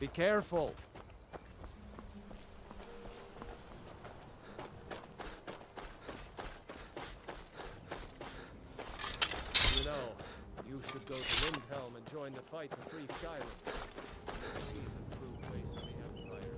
Be careful. You know, you should go to Windhelm and join the fight to free Skyrim. See the true face of the Empire.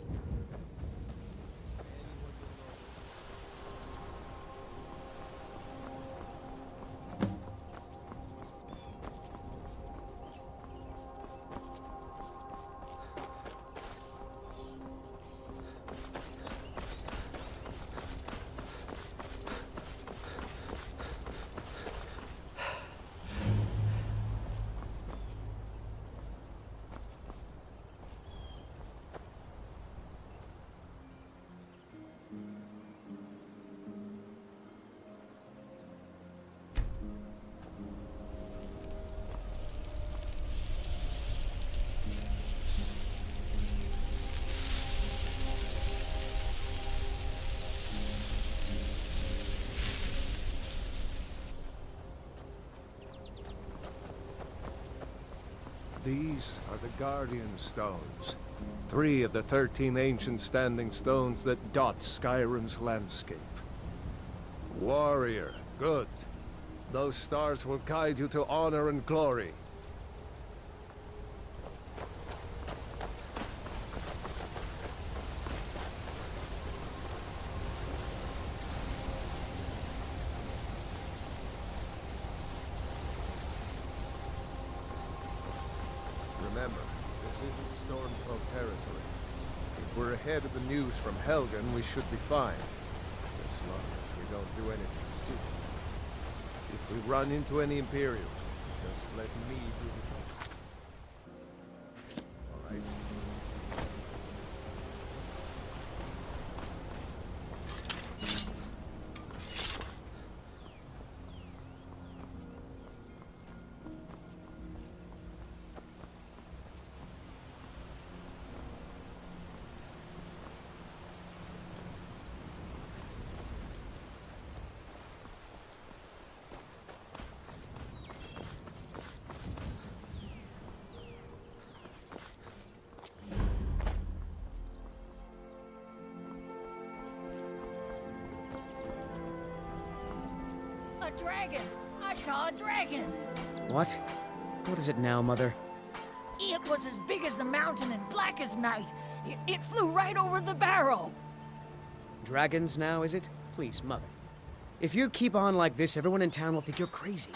These are the Guardian Stones. 3 of the 13 ancient standing stones that dot Skyrim's landscape. Warrior, good. Those stars will guide you to honor and glory. Remember, this isn't Stormcloak territory. If we're ahead of the news from Helgen, we should be fine. As long as we don't do anything stupid. If we run into any Imperials, just let me do the talking. All right? A dragon! I saw a dragon! What? What is it now, Mother? It was as big as the mountain and black as night. It flew right over the barrow. Dragons now, is it? Please, Mother. If you keep on like this, everyone in town will think you're crazy.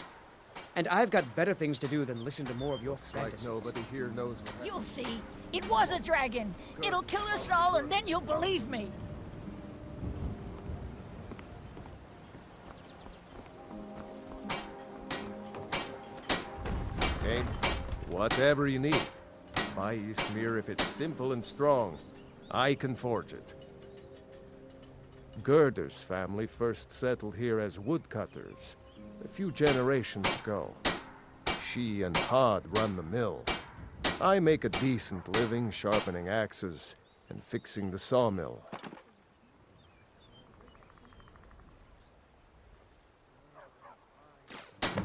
And I've got better things to do than listen to more of your fantasies. Like nobody here knows what happened. You'll see. It was a dragon. It'll kill us all and then you'll believe me. Okay? Whatever you need. Buy Ysmir if it's simple and strong. I can forge it. Gerder's family first settled here as woodcutters a few generations ago. She and Hod run the mill. I make a decent living sharpening axes and fixing the sawmill.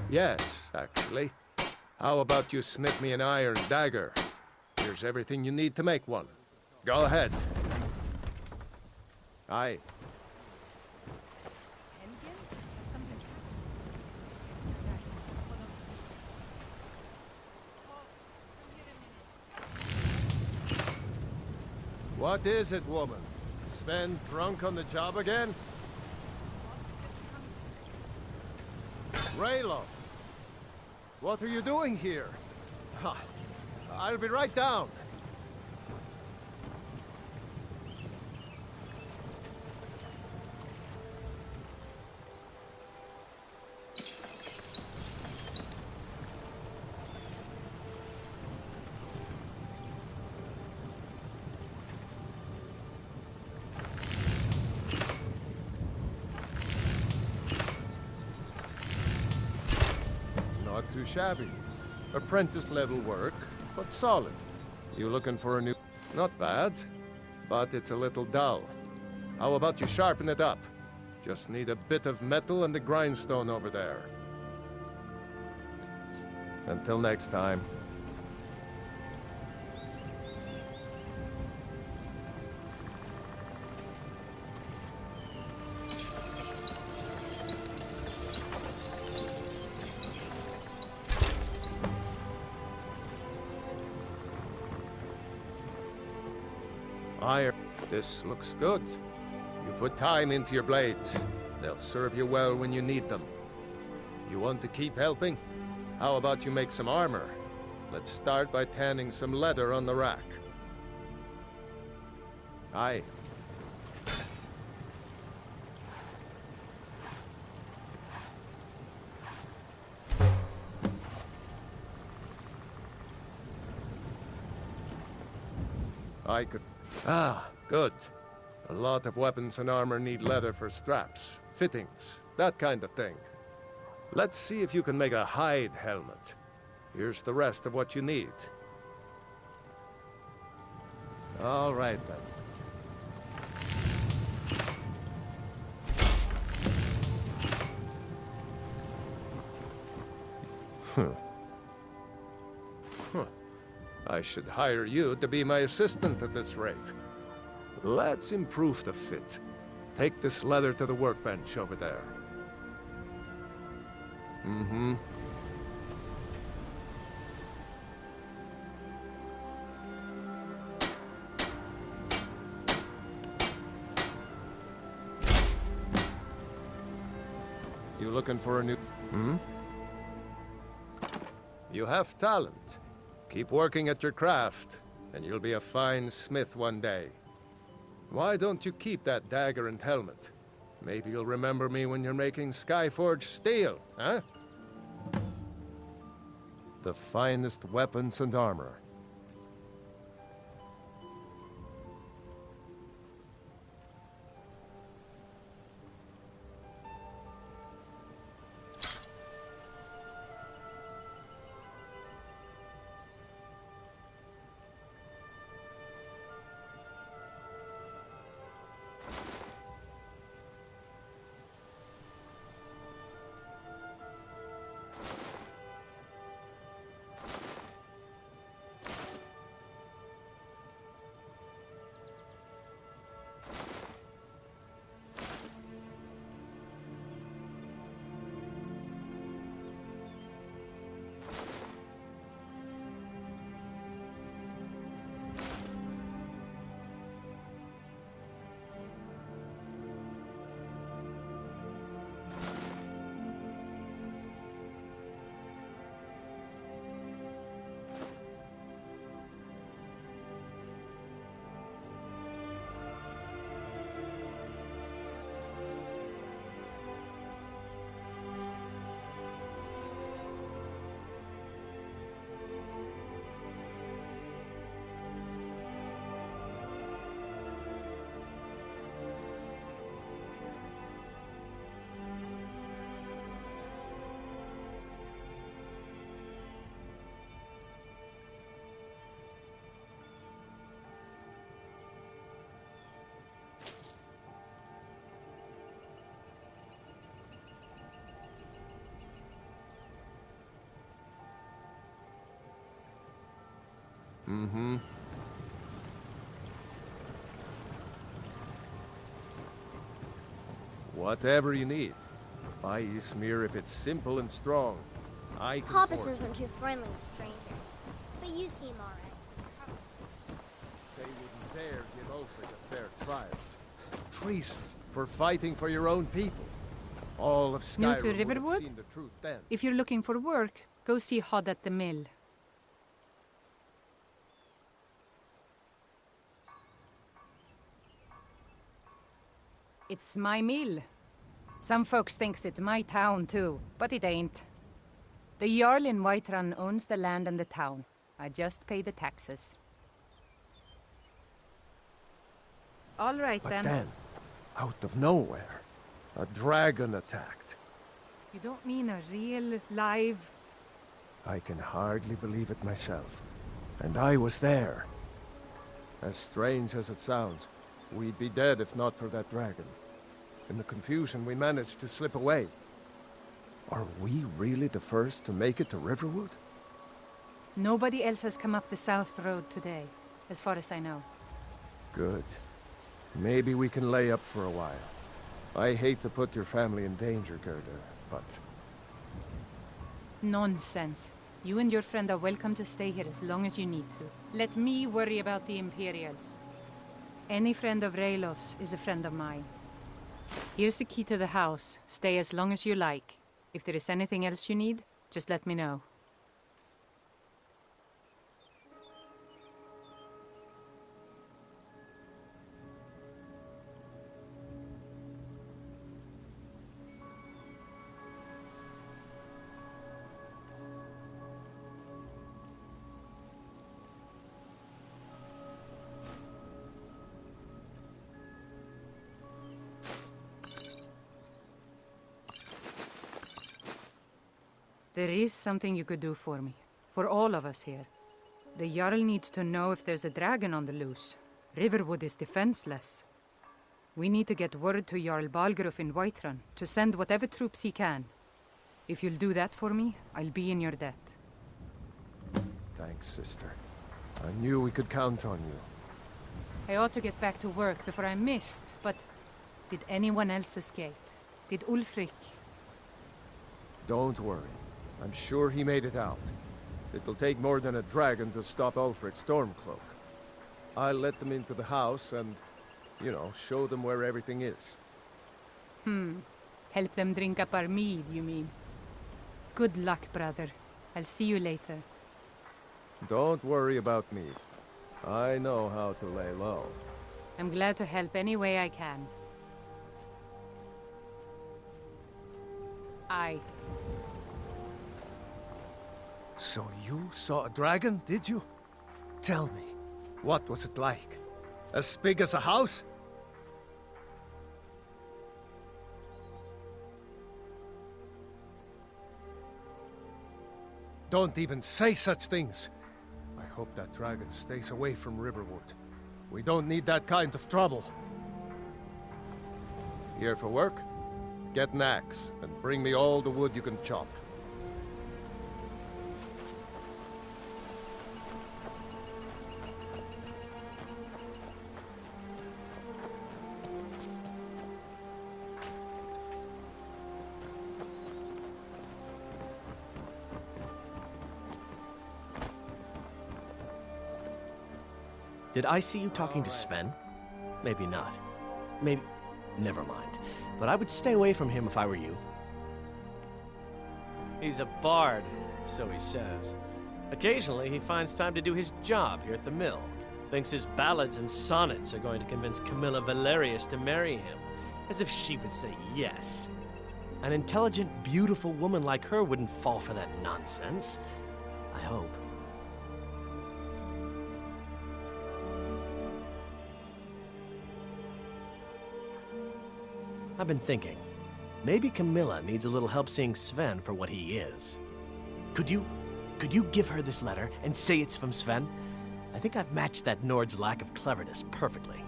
Yes, actually. How about you smith me an iron dagger? Here's everything you need to make one. Go ahead. Aye. What is it, woman? Sven drunk on the job again? Rayloff! What are you doing here? Ha! I'll be right down. Not too shabby. Apprentice-level work, but solid. You looking for a new... Not bad, but it's a little dull. How about you sharpen it up? Just need a bit of metal and the grindstone over there. Until next time. Iron. This looks good. You put time into your blades. They'll serve you well when you need them. You want to keep helping? How about you make some armor? Let's start by tanning some leather on the rack. Aye. I could... Ah, good. A lot of weapons and armor need leather for straps, fittings, that kind of thing. Let's see if you can make a hide helmet. Here's the rest of what you need. All right, then. I should hire you to be my assistant at this rate. Let's improve the fit. Take this leather to the workbench over there. Mm-hmm. You looking for a new... Hmm? You have talent. Keep working at your craft, and you'll be a fine smith one day. Why don't you keep that dagger and helmet? Maybe you'll remember me when you're making Skyforge steel, huh? The finest weapons and armor. Mm-hmm. Whatever you need. Buy Ismir if it's simple and strong. I can Papa forge says I'm too friendly with strangers, but you seem alright. They wouldn't dare give Ulfric a fair trial. Treason for fighting for your own people. All of Skyrim New to would have Riverwood? seen the truth then. If you're looking for work, go see Hod at the mill. It's my mill. Some folks thinks it's my town too, but it ain't. The Jarl in Whiterun owns the land and the town. I just pay the taxes. All right But then. then, out of nowhere, a dragon attacked. You don't mean a real, live... I can hardly believe it myself. And I was there. As strange as it sounds, we'd be dead if not for that dragon. In the confusion, we managed to slip away. Are we really the first to make it to Riverwood? Nobody else has come up the South Road today, as far as I know. Good. Maybe we can lay up for a while. I hate to put your family in danger, Gerda, but... Nonsense. You and your friend are welcome to stay here as long as you need to. Let me worry about the Imperials. Any friend of Raylof's is a friend of mine. Here's the key to the house. Stay as long as you like. If there is anything else you need, just let me know. There is something you could do for me. For all of us here. The Jarl needs to know if there's a dragon on the loose. Riverwood is defenseless. We need to get word to Jarl Balgruuf in Whiterun to send whatever troops he can. If you'll do that for me, I'll be in your debt. Thanks, sister. I knew we could count on you. I ought to get back to work before I'm missed, but did anyone else escape? Did Ulfric? Don't worry. I'm sure he made it out. It'll take more than a dragon to stop Ulfric's Stormcloak. I'll let them into the house and, you know, show them where everything is. Help them drink up our mead, you mean? Good luck, brother. I'll see you later. Don't worry about me. I know how to lay low. I'm glad to help any way I can. Aye. So you saw a dragon, did you? Tell me, what was it like? As big as a house? Don't even say such things. I hope that dragon stays away from Riverwood. We don't need that kind of trouble. Here for work? Get an axe and bring me all the wood you can chop. Did I see you talking to Sven? Maybe not. Maybe... Never mind. But I would stay away from him if I were you. He's a bard, so he says. Occasionally, he finds time to do his job here at the mill. Thinks his ballads and sonnets are going to convince Camilla Valerius to marry him. As if she would say yes. An intelligent, beautiful woman like her wouldn't fall for that nonsense. I hope. I've been thinking, maybe Camilla needs a little help seeing Sven for what he is. Could you give her this letter and say it's from Sven? I think I've matched that Nord's lack of cleverness perfectly.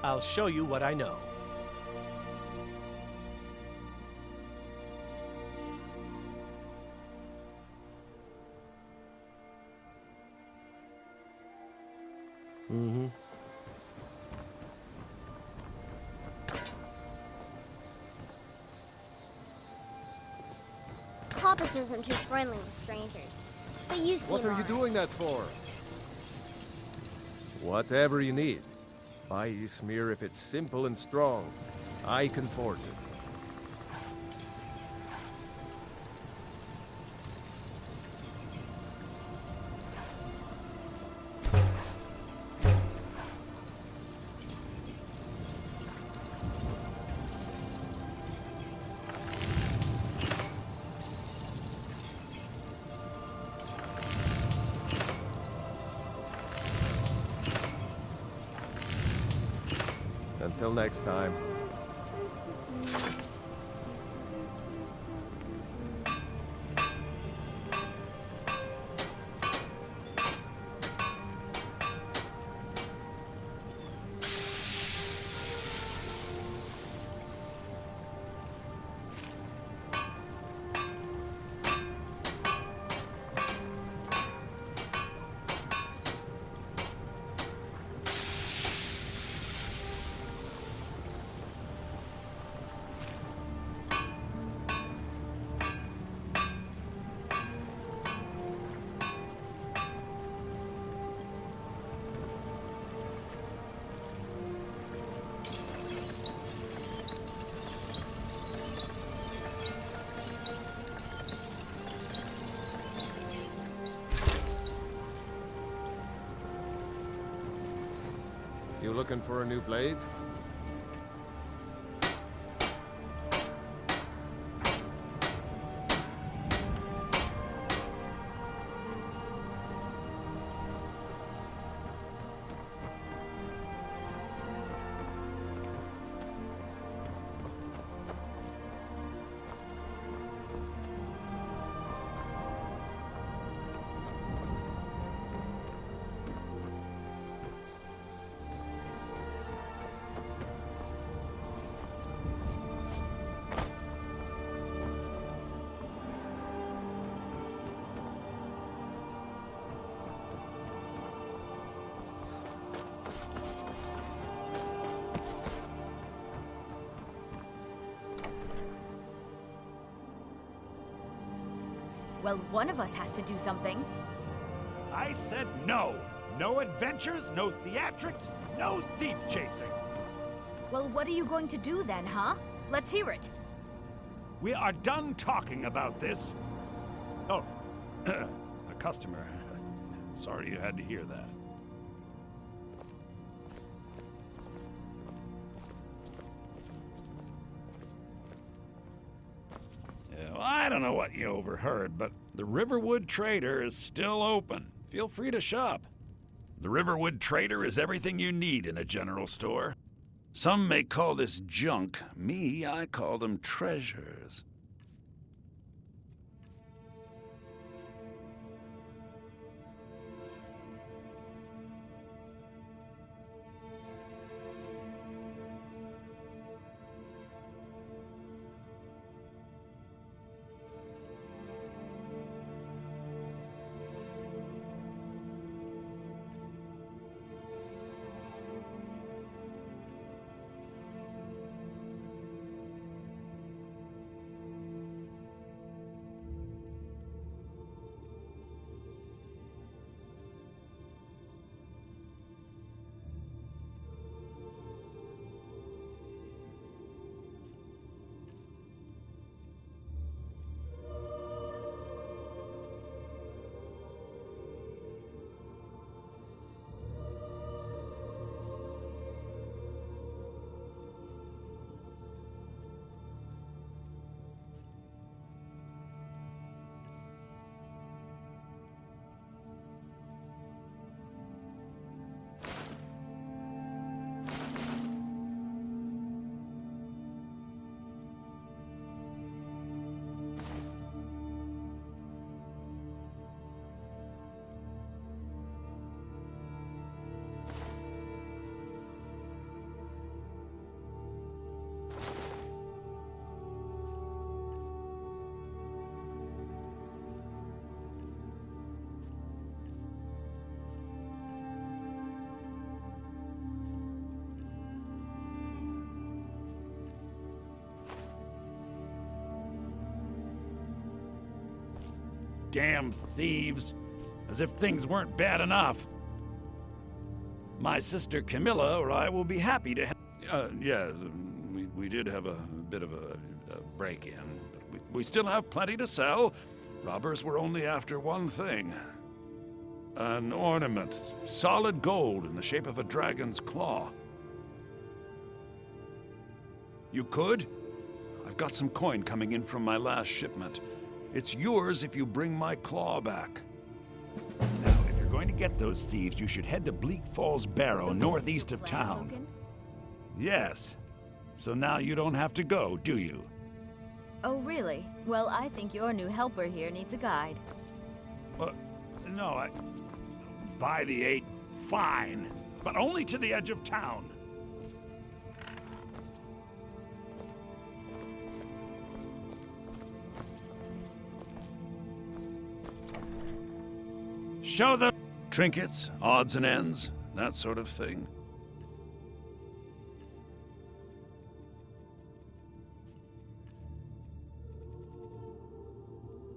I'll show you what I know. Mm-hmm. Papas isn't too friendly with strangers. But you seem What are you alright. doing that for? Whatever you need. Buy Ysmir if it's simple and strong. I can forge it. Until next time. You looking for a new blade? Well, one of us has to do something. I said no. No adventures, no theatrics, no thief chasing. Well, what are you going to do then, huh? Let's hear it. We are done talking about this. Oh, a customer. Sorry you had to hear that. I don't know what you overheard, but the Riverwood Trader is still open. Feel free to shop. The Riverwood Trader is everything you need in a general store. Some may call this junk. Me, I call them treasures. Damn thieves. As if things weren't bad enough. My sister Camilla or I will be happy to yeah, we did have a bit of a break-in, but we still have plenty to sell. Robbers were only after one thing. An ornament, solid gold in the shape of a dragon's claw. You could? I've got some coin coming in from my last shipment. It's yours if you bring my claw back. Now, if you're going to get those thieves, you should head to Bleak Falls Barrow, northeast of town. Logan? Yes. So now you don't have to go, do you? Oh, really? Well, I think your new helper here needs a guide. No, by the 8, fine. But only to the edge of town. Show them trinkets, odds and ends, that sort of thing.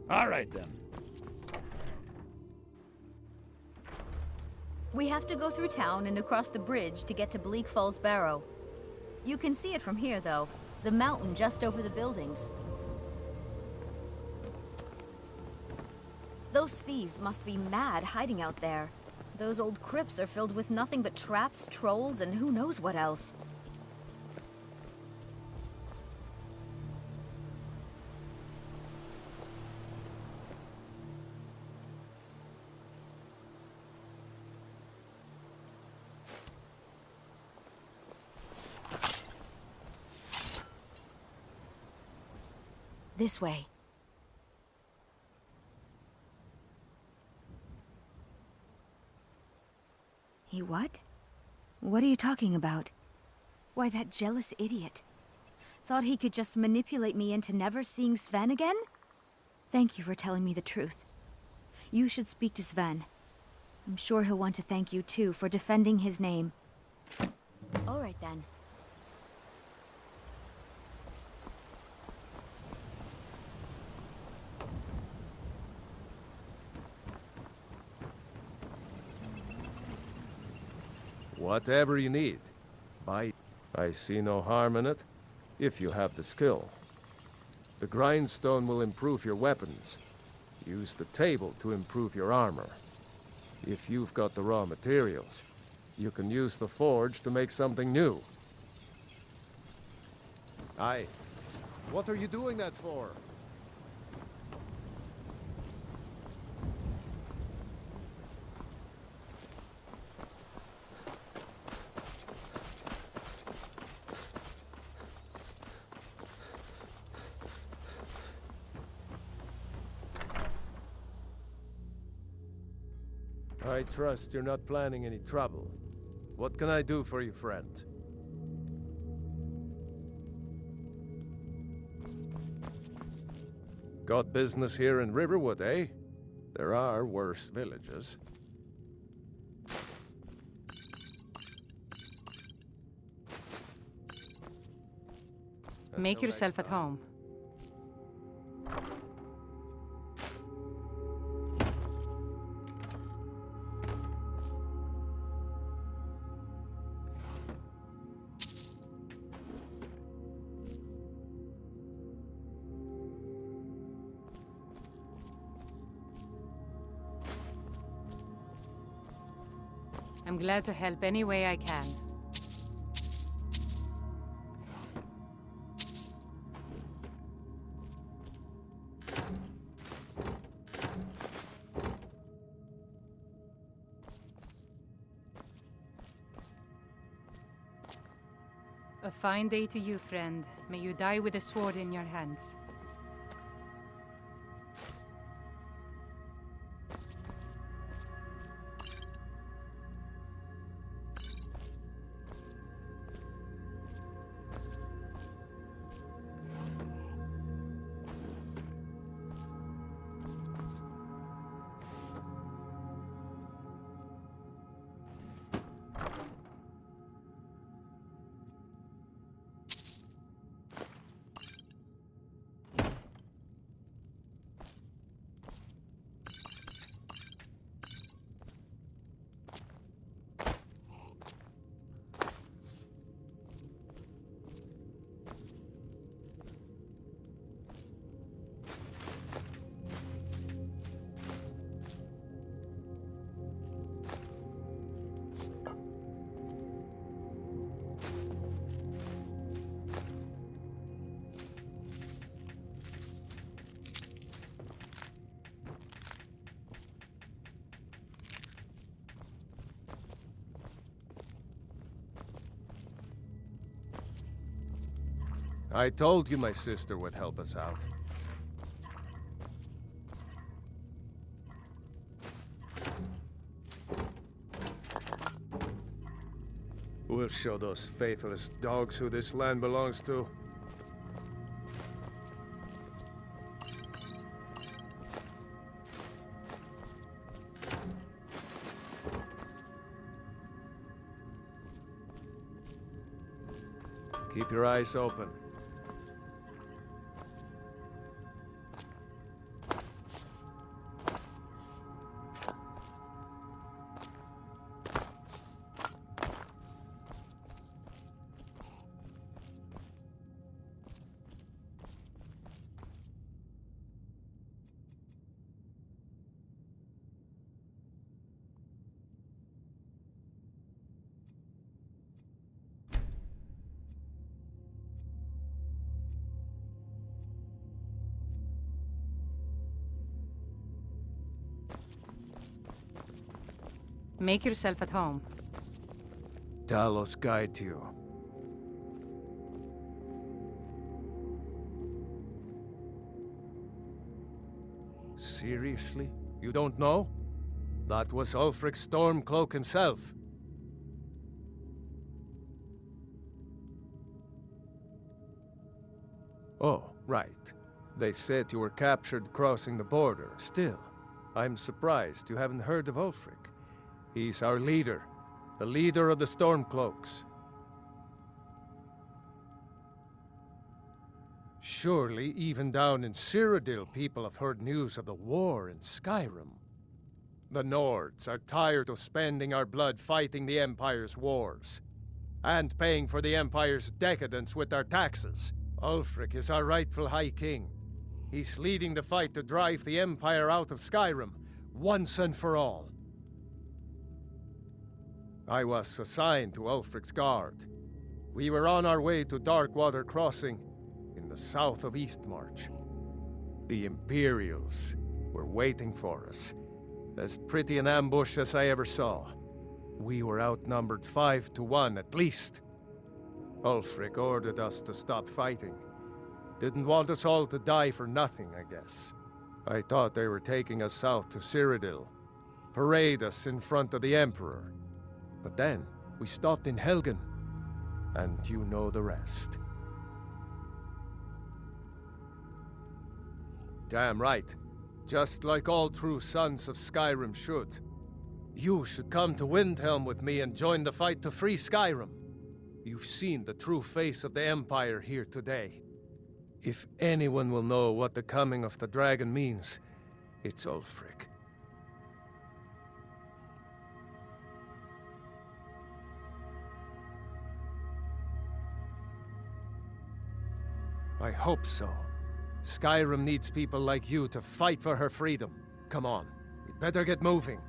All right, then. We have to go through town and across the bridge to get to Bleak Falls Barrow. You can see it from here, though. The mountain just over the buildings. Those thieves must be mad hiding out there. Those old crypts are filled with nothing but traps, trolls, and who knows what else. This way. He what? What are you talking about? Why, that jealous idiot. Thought he could just manipulate me into never seeing Sven again? Thank you for telling me the truth. You should speak to Sven. I'm sure he'll want to thank you too for defending his name. All right then. Whatever you need. I see no harm in it, if you have the skill. The grindstone will improve your weapons. Use the table to improve your armor. If you've got the raw materials, you can use the forge to make something new. Aye. What are you doing that for? I trust you're not planning any trouble. What can I do for you, friend? Got business here in Riverwood, eh? There are worse villages. Make yourself at home. I'm glad to help any way I can. A fine day to you, friend. May you die with a sword in your hands. I told you my sister would help us out. We'll show those faithless dogs who this land belongs to. Keep your eyes open. Make yourself at home. Talos guide you. Seriously? You don't know? That was Ulfric Stormcloak himself. Oh, right. They said you were captured crossing the border. Still, I'm surprised you haven't heard of Ulfric. He's our leader. The leader of the Stormcloaks. Surely, even down in Cyrodiil, people have heard news of the war in Skyrim. The Nords are tired of spending our blood fighting the Empire's wars, and paying for the Empire's decadence with our taxes. Ulfric is our rightful High King. He's leading the fight to drive the Empire out of Skyrim, once and for all. I was assigned to Ulfric's guard. We were on our way to Darkwater Crossing, in the south of Eastmarch. The Imperials were waiting for us. As pretty an ambush as I ever saw. We were outnumbered 5 to 1 at least. Ulfric ordered us to stop fighting. Didn't want us all to die for nothing, I guess. I thought they were taking us south to Cyrodiil. Parade us in front of the Emperor. But then, we stopped in Helgen. And you know the rest. Damn right. Just like all true sons of Skyrim should. You should come to Windhelm with me and join the fight to free Skyrim. You've seen the true face of the Empire here today. If anyone will know what the coming of the dragon means, it's Ulfric. I hope so. Skyrim needs people like you to fight for her freedom. Come on, we'd better get moving.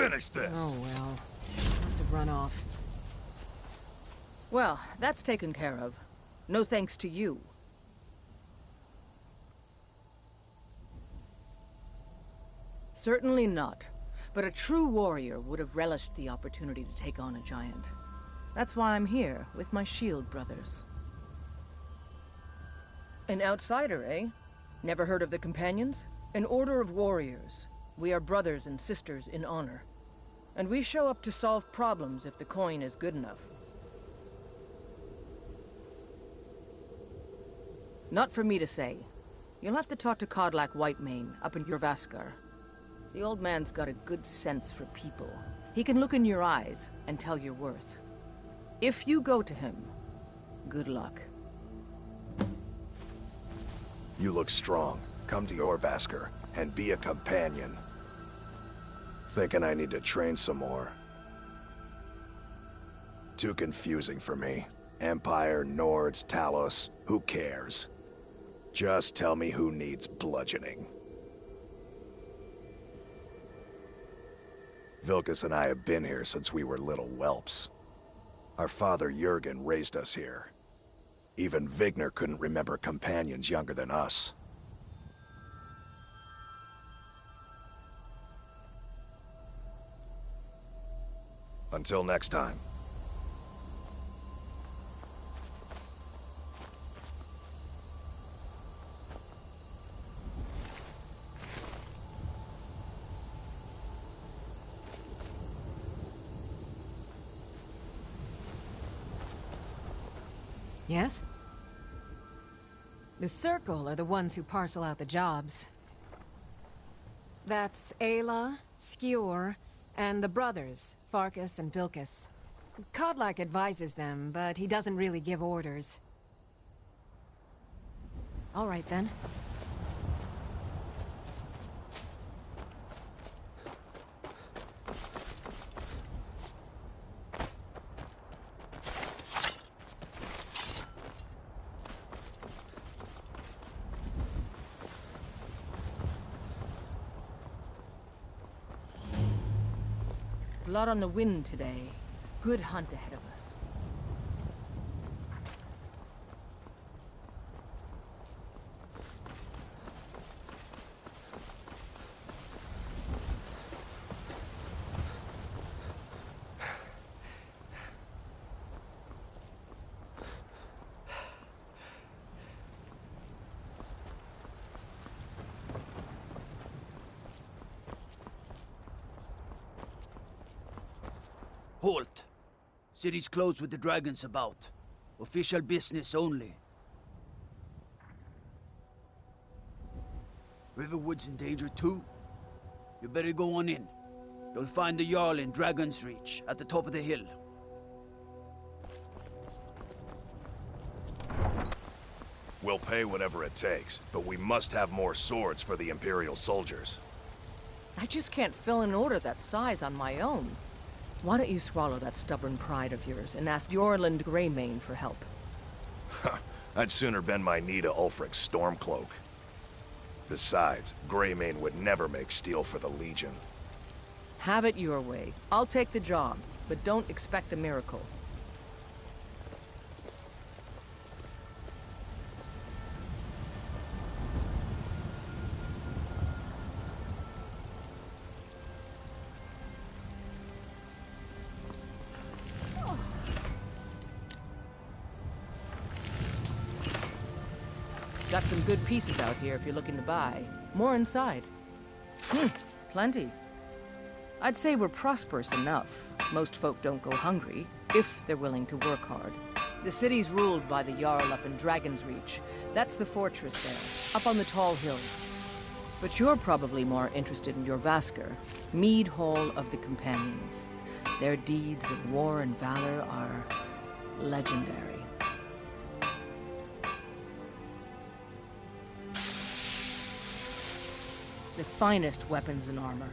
finish this. Oh, well. Must have run off. Well, that's taken care of. No thanks to you. Certainly not. But a true warrior would have relished the opportunity to take on a giant. That's why I'm here, with my shield brothers. An outsider, eh? Never heard of the Companions? An order of warriors. We are brothers and sisters in honor. And we show up to solve problems if the coin is good enough. Not for me to say. You'll have to talk to Kodlak Whitemane up in Jorvaskar. The old man's got a good sense for people. He can look in your eyes and tell your worth. If you go to him, good luck. You look strong. Come to Jorvaskar and be a companion. Thinking I need to train some more. Too confusing for me. Empire, Nords, Talos, who cares? Just tell me who needs bludgeoning. Vilkas and I have been here since we were little whelps. Our father Jurgen raised us here. Even Vigner couldn't remember companions younger than us. Until next time. Yes? The Circle are the ones who parcel out the jobs. That's Ayla, Skjor, and the brothers, Farkas and Vilkas. Kodlak advises them, but he doesn't really give orders. All right, then. Blood on the wind today. Good hunt ahead of us. Halt! City's closed with the dragons about. Official business only. Riverwood's in danger too? You better go on in. You'll find the Jarl in Dragon's Reach, at the top of the hill. We'll pay whatever it takes, but we must have more swords for the Imperial soldiers. I just can't fill an order that size on my own. Why don't you swallow that stubborn pride of yours and ask Jorland Greymane for help? I'd sooner bend my knee to Ulfric's Stormcloak. Besides, Greymane would never make steel for the Legion. Have it your way. I'll take the job, but don't expect a miracle. Got some good pieces out here if you're looking to buy. More inside. Plenty. I'd say we're prosperous enough. Most folk don't go hungry, if they're willing to work hard. The city's ruled by the Jarl up in Dragon's Reach. That's the fortress there, up on the tall hill. But you're probably more interested in Jorvaskar, Mead Hall of the Companions. Their deeds of war and valor are legendary. The finest weapons and armor.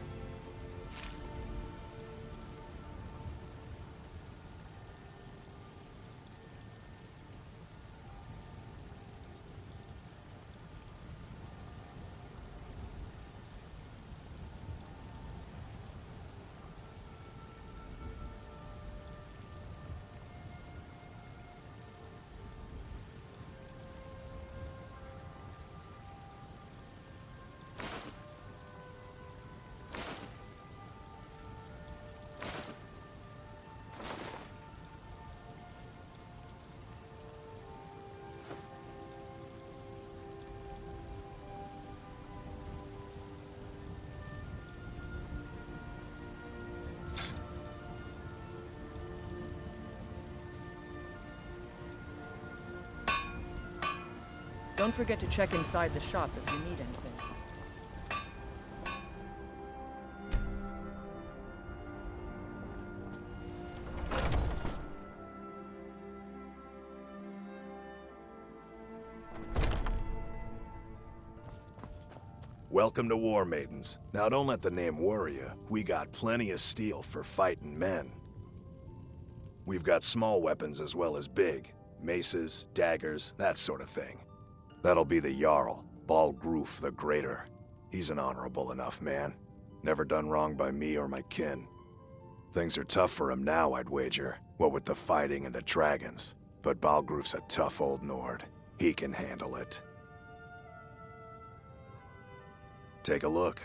Don't forget to check inside the shop if you need anything. Welcome to War Maidens. Now don't let the name worry you. We got plenty of steel for fighting men. We've got small weapons as well as big. Maces, daggers, that sort of thing. That'll be the Jarl, Balgruf the Greater. He's an honorable enough man. Never done wrong by me or my kin. Things are tough for him now, I'd wager. What with the fighting and the dragons. But Balgruf's a tough old Nord. He can handle it. Take a look.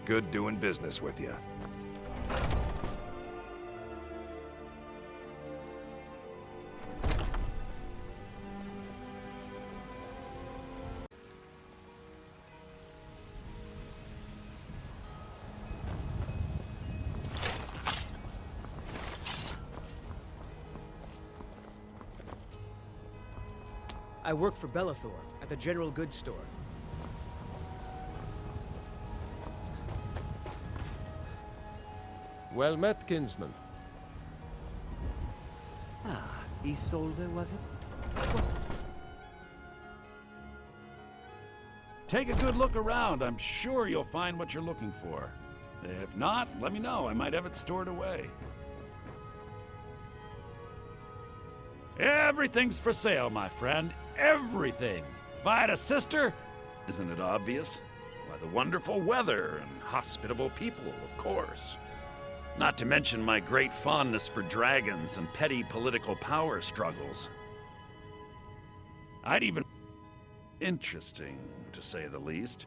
Good doing business with you. I work for Bellathor at the general goods store. Well met, kinsman. Ah, Isolde, was it? Take a good look around. I'm sure you'll find what you're looking for. If not, let me know. I might have it stored away. Everything's for sale, my friend. Everything. If I had a sister, isn't it obvious? Why, the wonderful weather and hospitable people, of course. Not to mention my great fondness for dragons and petty political power struggles. I'd even... Interesting, to say the least.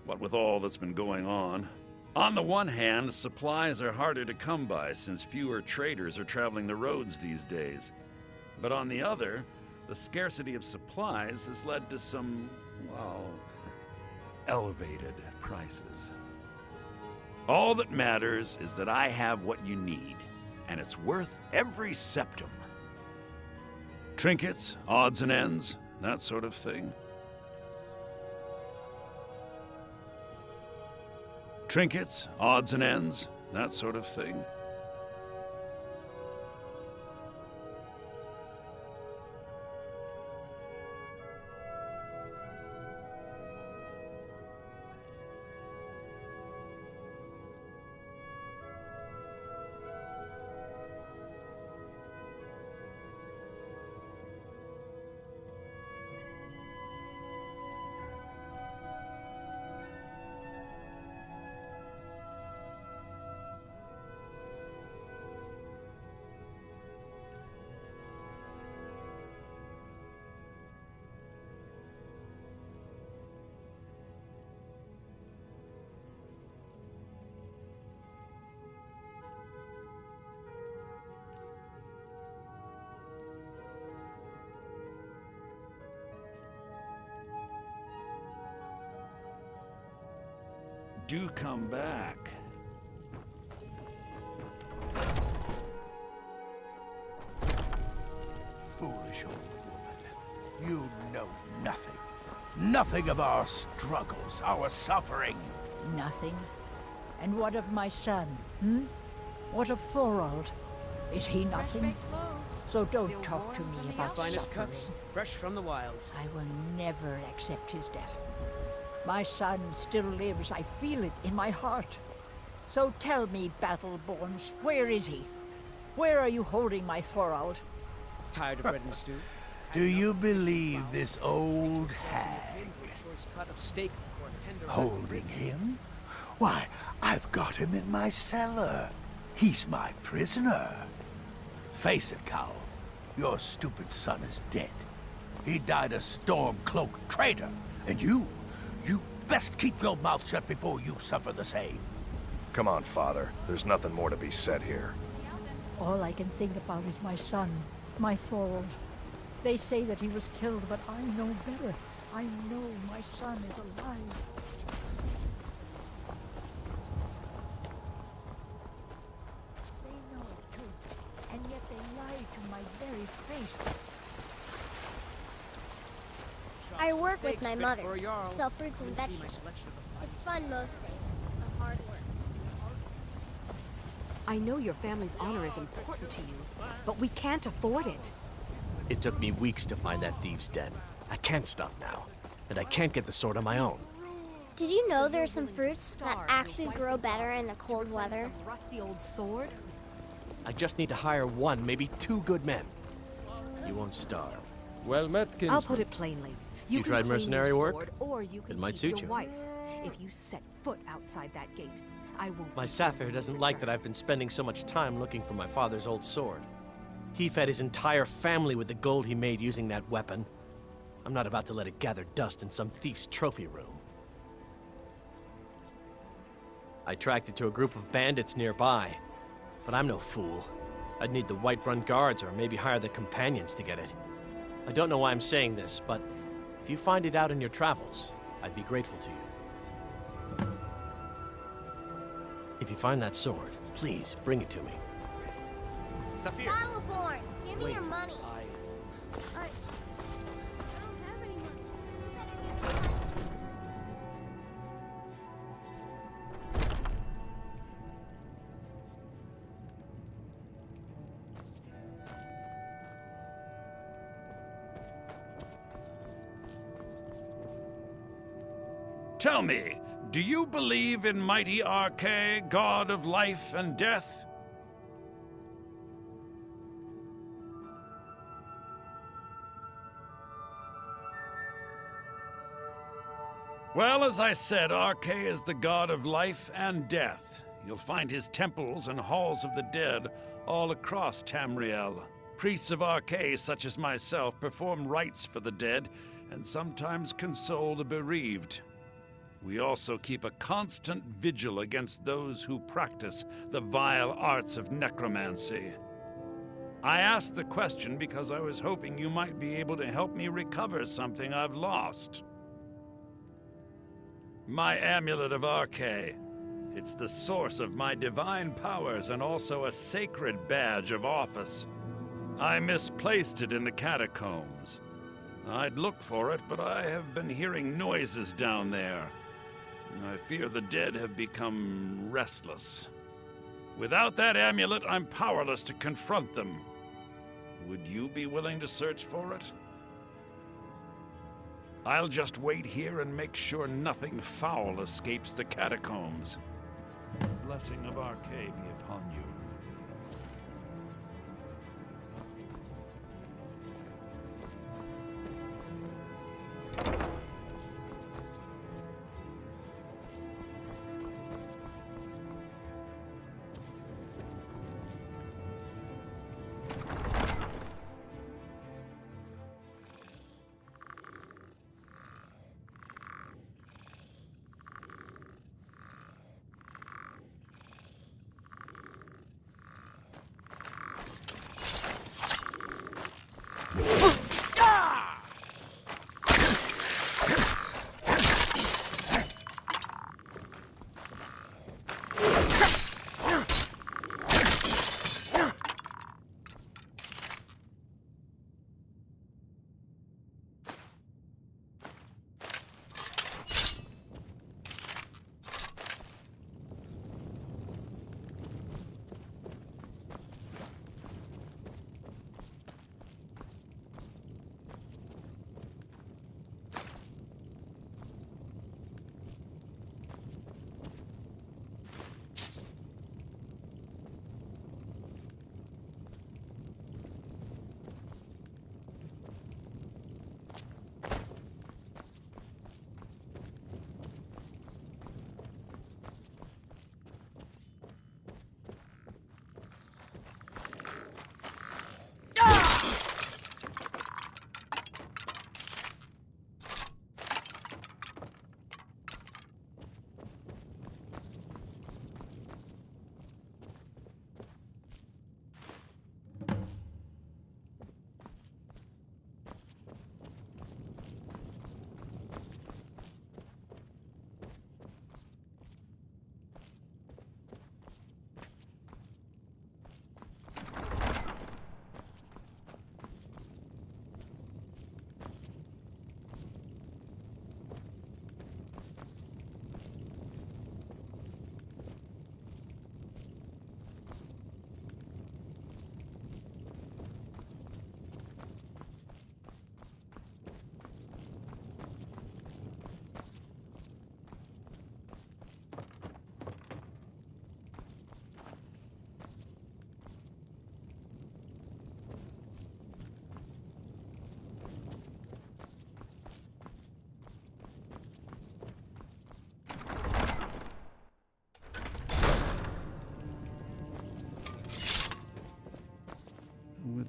What with all that's been going on. On the one hand, supplies are harder to come by since fewer traders are traveling the roads these days. But on the other, the scarcity of supplies has led to some, well, elevated prices. All that matters is that I have what you need, and it's worth every septum. Trinkets, odds and ends, that sort of thing. Trinkets, odds and ends, that sort of thing. Do come back. Foolish old woman. You know nothing. Nothing of our struggles, our suffering. Nothing? And what of my son, hmm? What of Thorold? Is he nothing? So don't talk to me about Finest suffering. cuts, fresh from the wilds. I will never accept his death. My son still lives. I feel it in my heart. So tell me, Battleborns, where is he? Where are you holding my Thorald? Tired of bread and stew? Do you believe this old hag? Holding him? Why, I've got him in my cellar. He's my prisoner. Face it, Cowl. Your stupid son is dead. He died a storm-cloaked traitor. And you best keep your mouth shut before you suffer the same. Come on, Father. There's nothing more to be said here. All I can think about is my son, my Thorald. They say that he was killed, but I know better. I know my son is alive. They know it too, and yet they lie to my very face. I work with my mother, sell fruits and vegetables. It's fun most days, but hard work. I know your family's honor is important to you, but we can't afford it. It took me weeks to find that thieves' den. I can't stop now, and I can't get the sword on my own. Did you know there's some fruits that actually grow better in the cold weather? Rusty old sword? I just need to hire one, maybe two good men. You won't starve. Well met, Kinsman. I'll put it plainly. You can tried claim mercenary your work? sword, or you can It might keep suit your you. wife. If you set foot outside that gate, I won't. My Saphir doesn't like that I've been spending so much time looking for my father's old sword. He fed his entire family with the gold he made using that weapon. I'm not about to let it gather dust in some thief's trophy room. I tracked it to a group of bandits nearby, but I'm no fool. I'd need the Whiterun guards or maybe hire the companions to get it. I don't know why I'm saying this, but if you find it out in your travels, I'd be grateful to you. If you find that sword, please bring it to me. Battleborn, give me your money. I don't have any money. You better give me money. Tell me, do you believe in mighty Arche, god of life and death? Well, as I said, Arche is the god of life and death. You'll find his temples and halls of the dead all across Tamriel. Priests of Arche, such as myself, perform rites for the dead and sometimes console the bereaved. We also keep a constant vigil against those who practice the vile arts of necromancy. I asked the question because I was hoping you might be able to help me recover something I've lost. My amulet of Arche. It's the source of my divine powers and also a sacred badge of office. I misplaced it in the catacombs. I'd look for it, but I have been hearing noises down there. I fear the dead have become restless. Without that amulet, I'm powerless to confront them. Would you be willing to search for it? I'll just wait here and make sure nothing foul escapes the catacombs. The blessing of Arche be upon you.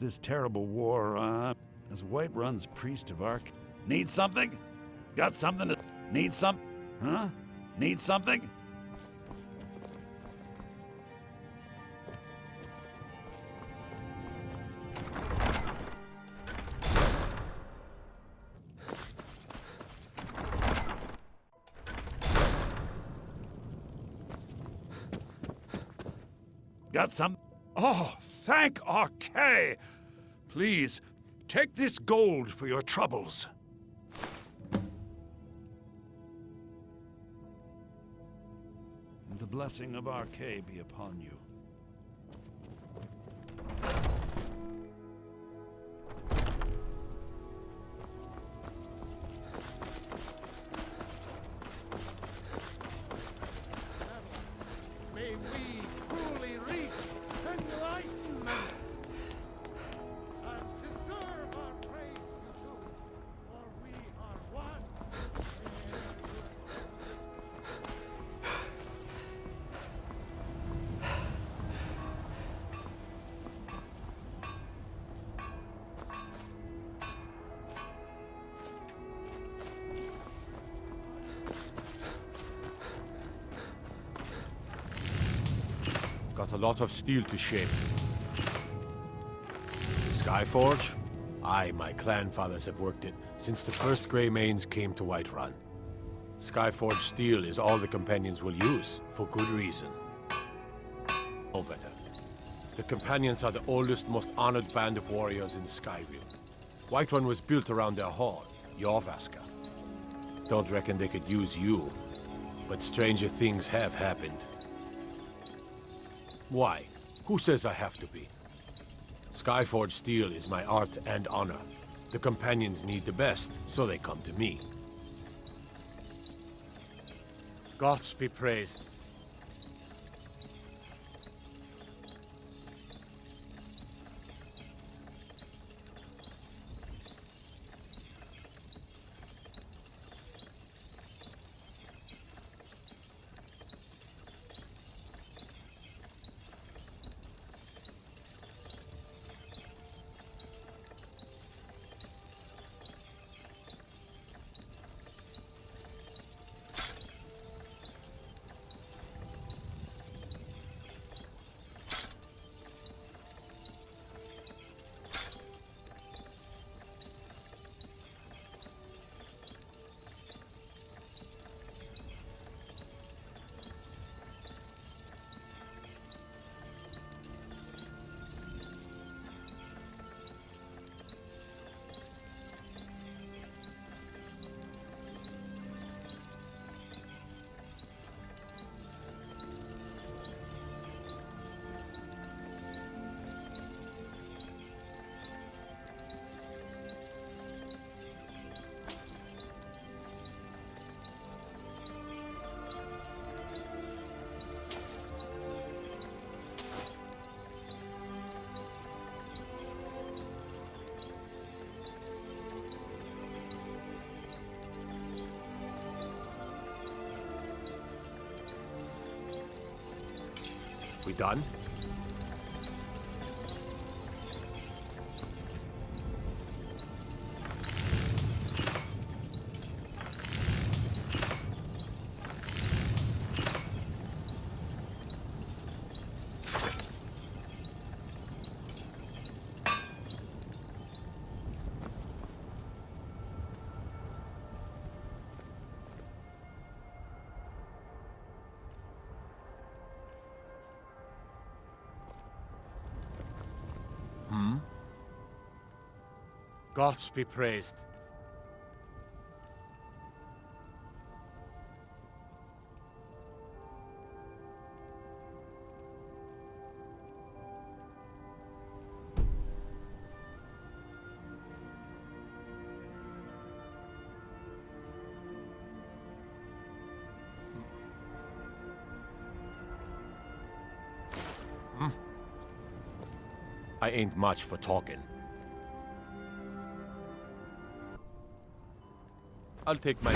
this terrible war, as Whiterun's priest of Ark. Need something? Got something to... Need some... Huh? Need something? Got some... Oh, thank Arkay! Please, take this gold for your troubles. And the blessing of Arkay be upon you. May we truly reach enlightenment and deserve our praise you do, for we are one. Got a lot of steel to shape. The Skyforge? Aye, my clan fathers have worked it since the first Grey Manes came to Whiterun. Skyforge steel is all the companions will use, for good reason. No better. The companions are the oldest, most honored band of warriors in Skyrim. Whiterun was built around their hall, Jorvaska. Don't reckon they could use you, but stranger things have happened. Why? Who says I have to be? Skyforge steel is my art and honor. The companions need the best, so they come to me. Gods be praised. We done? Gods be praised. I ain't much for talking. I'll take my...